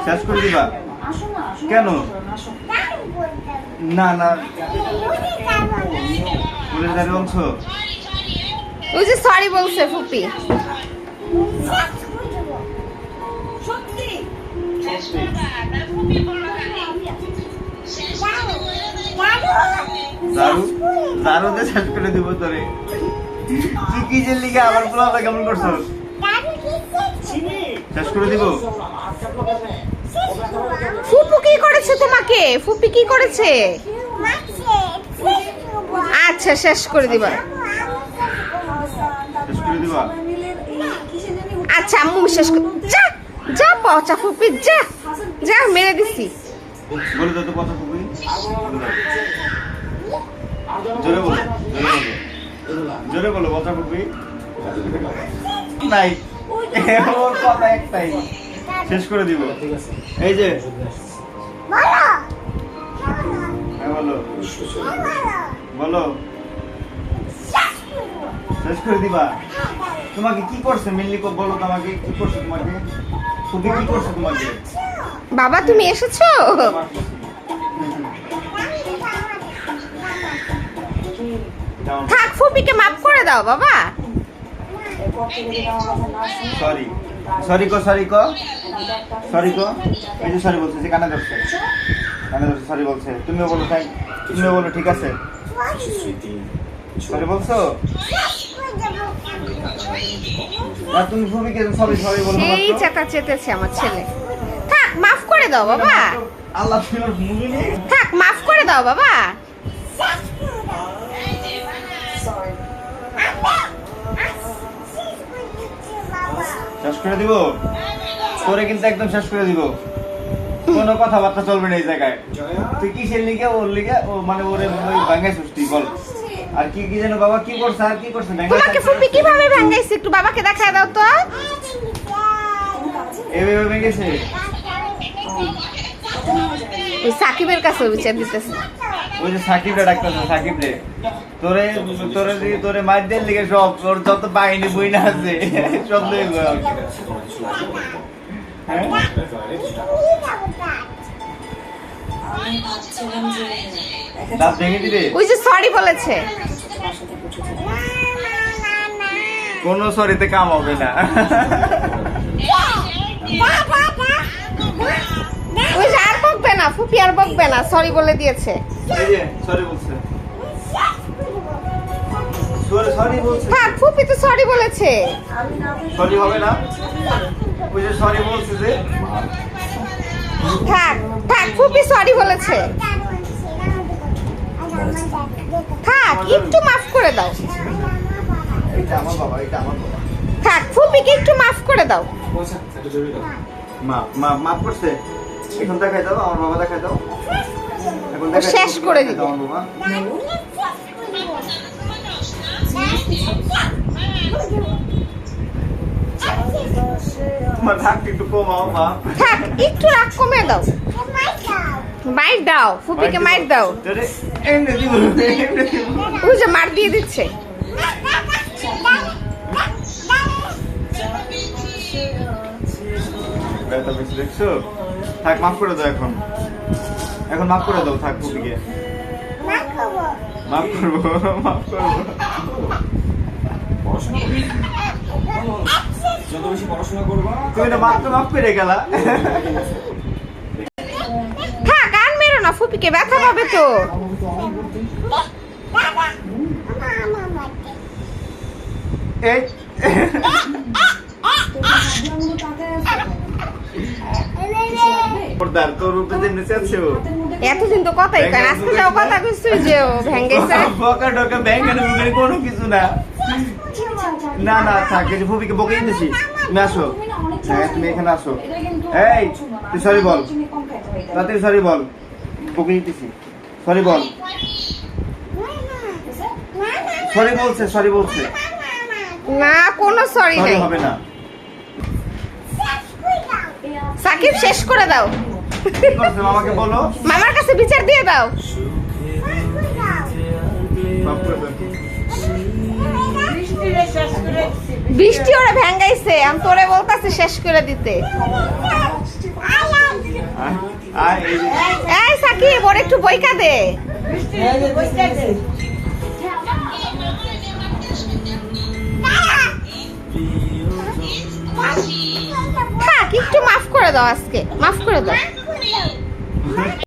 শেষ করে দিবা কেন? না না পুলিশ দাঁড়িয়ে বলছো? ওই যে সরি বলছে ফুপি। দারুতে শেষ করে দিব তোরে। তুই কি যে লিখে আবার পোলাটা কেমন করছো? শেষ করে দিব। ফুপু কি করেছে তোমাকে? ফুপি কি করেছে? আচ্ছা শেষ করে দিবা। শেষ করে দিবা। আচ্ছা আম্মু শেষ করে যা যা পচা ফুপি যা যা মেরে দিছি। বলে দাও তো কথা ফুপি। জোরে বলো জোরে বলো কথা ফুপি। নাই ওর কথা একটাই, শেষ করে দিব। এই যে বলো বলো শেষ করে দিবা। তোমাকে কি করছে মেনলি বলো তো আমাকে, কি করছে তোমাকে? ফুপি কি করছে তোমাকে? বাবা তুমি এসেছো? থাক ফুপিকে মাফ করে দাও বাবা। সরি সরি কো সরি কো সরি কো। এই যে সরি বলছে, যে কানে ধরছে সরি বলছে। তুমিও বলো তাই, তুমিও বলো ঠিক আছে সরি বলছো। আর তুমি ফুপিকে সরি সরি বলো। এই চেতা চেতেছে আমার ছেলে। থাক মাফ করে দাও বাবা। আল্লাহ তোমার মুভি নেই। থাক মাফ করে দাও বাবা। শেষ করে দিব তোরে, কিন্তু একদম শেষ করে দিব। কোনো কথাবার্তা চলবে না এই জায়গায়। তুই কিসের লিগে ওর লিগে ও মানে ওরে ভাঙাইছিস তুই বল। আর কি কি যেন বাবা কি করছে আর কি করছে? তোমাকে ফুপি কিভাবে ভাঙাইছে একটু বাবাকে দেখায় দাও তো। এভাবে ভেঙেছে। ওই সাকিবের কাছে বিচার দিতেছে। ওই যে সাকিবরে ডাকতেছে, সাকিবরে তোরে তোরে তোরে মার দেন লিগে সব তোর যত বাহিনী বই না আছে সব লয়ে গো। দাঁত ভেঙে দিবে। ওই যে সরি বলেছে। কোনো সরিতে কাম হবে না। ওই যে আর বকবে না ফুপি, আর বকবে না, সরি বলে দিয়েছে। এই যে সরি বলছে, সরি বলছে। থাক ফুপি তো সরি বলেছে। সরি হবে না? ওই যে সরি বলছে যে। থাক থাক ফুপি সরি বলেছে। থাক একটু মাফ করে দাও। এটা আমার বাবা, এটা আমার বাবা। থাক ফুপিকে একটু মাফ করে দাও। মাফ করছে। এখন দেখাই দাও আমার বাবা, দেখাই দাও। এখন শেষ করে দিবে আমার বাবা। তোমার রাগ একটু কমাও মা। থাক একটু রাগ কমে দাও। মাইর দাও ফুপিকে, মাইর দাও। এমনি দিব, এমনি দিব। ওই যে মার দিয়ে দিচ্ছে। ব্যথা বেশি দেখছো? থাক মাফ করে দাও এখন, এখন মাফ করে দাও। থাক ফুপিকে মাফ করবো, মাফ করবো। যত বেশি পড়াশোনা করবা তুমি না মাত্র মাফ করে গেলা। থাক আর মেরো না ফুপিকে, ব্যথা পাবে তো। এই তোর উপরে যে নিচে আছে ও এতদিন তো কথাই কয়, আজকে যাও কথা কইছিস যে ও ভেঙ্গেছে। বকা ডকা ব্যাংকের মুখের কোনো কিছু না। না না থাকে যে ফুপিকে বকেই দিছি। তুমি আসো, হ্যাঁ তুমি এখানে আসো। এই তুই সরি বল, তুই সরি বল। বকেই দিছি, সরি বল। সরি বলছে, সরি বলছে। না কোনো সরি সরি নাই। হবে না। সাকিব শেষ করে দাও। কি করছে মামাকে বলো। মামার কাছে বিচার দিয়ে দাও। মাফ করে দাও। বৃষ্টি ওরা ভেঙ্গাইছে, আমি তোরে বলতাছি শেষ করে দিতে। আয় এই যে এই সাকিব ওর একটু বইকা দে। থাক, একটু মাফ করে দাও, আজকে মাফ করে দাও।